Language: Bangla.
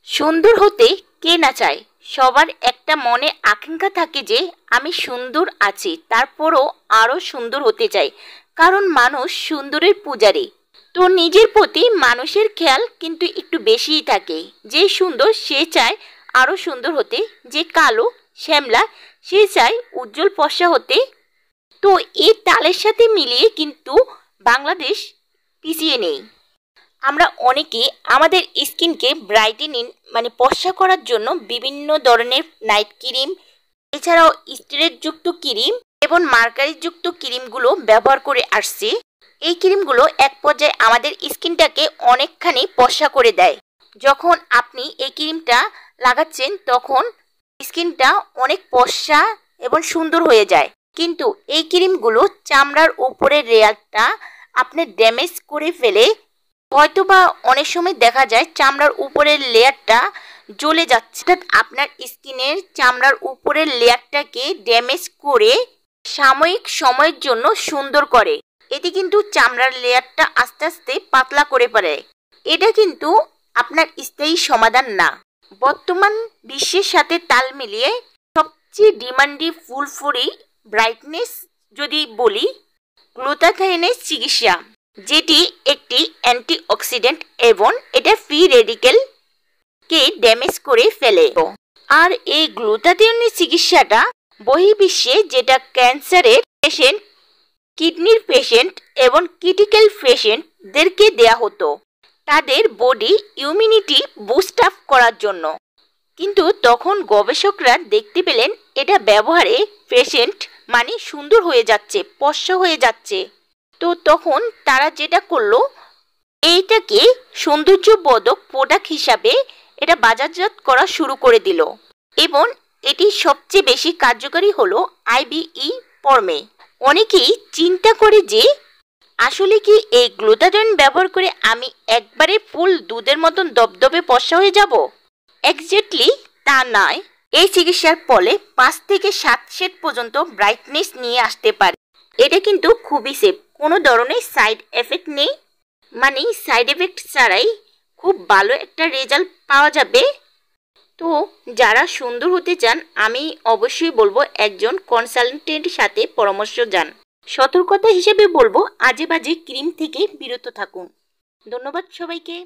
সুন্দর হতে কে না চায়? সবার একটা মনে আকাঙ্ক্ষা থাকে যে আমি সুন্দর আছি, তারপরও আরো সুন্দর হতে চাই। কারণ মানুষ সুন্দরের পূজারী। তো নিজের প্রতি মানুষের খেয়াল কিন্তু একটু বেশিই থাকে। যে সুন্দর সে চায় আরো সুন্দর হতে, যে কালো শ্যামলা সে চায় উজ্জ্বল ফর্সা হতে। তো এই তালের সাথে মিলিয়ে কিন্তু বাংলাদেশ পিছিয়ে নেই। আমরা অনেকে আমাদের স্কিনকে ব্রাইটেনিং ফর্সা করার জন্য বিভিন্ন ধরনের নাইট ক্রিম, এছাড়াও স্টেরয়েডযুক্ত ক্রিম এবং মার্কারিযুক্ত ক্রিমগুলো ব্যবহার করে আসছে। এই ক্রিমগুলো এক পর্যায়ে আমাদের স্কিনটাকে অনেকখানি ফর্সা করে দেয়। যখন আপনি এই ক্রিমটা লাগাচ্ছেন তখন স্কিনটা অনেক ফর্সা এবং সুন্দর হয়ে যায়। কিন্তু এই ক্রিমগুলো চামড়ার উপরের লেয়ারটা আপনি ড্যামেজ করে ফেলে। হয়তোবা অনেক সময় দেখা যায় চামড়ার উপরের লেয়ারটা জ্বলে যাচ্ছে, অর্থাৎ আপনার স্কিনের চামড়ার উপরের লেয়ারটাকে ড্যামেজ করে সাময়িক সময়ের জন্য সুন্দর করে। এতে কিন্তু চামড়ার লেয়ারটা আস্তে আস্তে পাতলা করে ফেলে। এটা কিন্তু আপনার স্থায়ী সমাধান না। বর্তমান বিশ্বের সাথে তাল মিলিয়ে সবচেয়ে ডিমান্ডি ফুলফুরি ব্রাইটনেস যদি বলি, গ্লুটাথায়োনের চিকিৎসা, যেটি একটি অ্যান্টিঅক্সিডেন্ট এবং এটা ফ্রি রেডিকেলকে ড্যামেজ করে ফেলে। আর এই গ্লুটাথিওনের চিকিৎসাটা বহির্বিশ্বে যেটা ক্যান্সারের পেশেন্ট, কিডনির পেশেন্ট এবং ক্রিটিক্যাল পেশেন্টদেরকে দেয়া হতো তাদের বডি ইমিউনিটি বুস্ট আপ করার জন্য। কিন্তু তখন গবেষকরা দেখতে পেলেন এটা ব্যবহারে পেশেন্ট সুন্দর হয়ে যাচ্ছে, ফর্সা হয়ে যাচ্ছে। তো তখন তারা যেটা করলো, এইটাকে সৌন্দর্যবর্ধক প্রোডাক্ট হিসাবে এটা বাজারজাত করা শুরু করে দিল। এবং এটি সবচেয়ে বেশি কার্যকারী হলো আইভিই ফর্মে। অনেকেই চিন্তা করে যে আসলে কি এই গ্লুটাথিওন ব্যবহার করে আমি একবারে ফুল দুধের মতন দবদবে ফর্সা হয়ে যাব? এক্স্যাক্টলি তা নয়। এই চিকিৎসার ফলে 5 থেকে 7 শেড পর্যন্ত ব্রাইটনেস নিয়ে আসতে পারে। এটা কিন্তু খুবই সেফ, কোনো ধরনের সাইড এফেক্ট নেই। সাইড এফেক্ট ছাড়াই খুব ভালো একটা রেজাল্ট পাওয়া যাবে। তো যারা সুন্দর হতে চান, আমি অবশ্যই বলবো একজন কনসালটেন্টের সাথে পরামর্শ যান। সতর্কতা হিসেবে বলবো আজে বাজে ক্রিম থেকে বিরত থাকুন। ধন্যবাদ সবাইকে।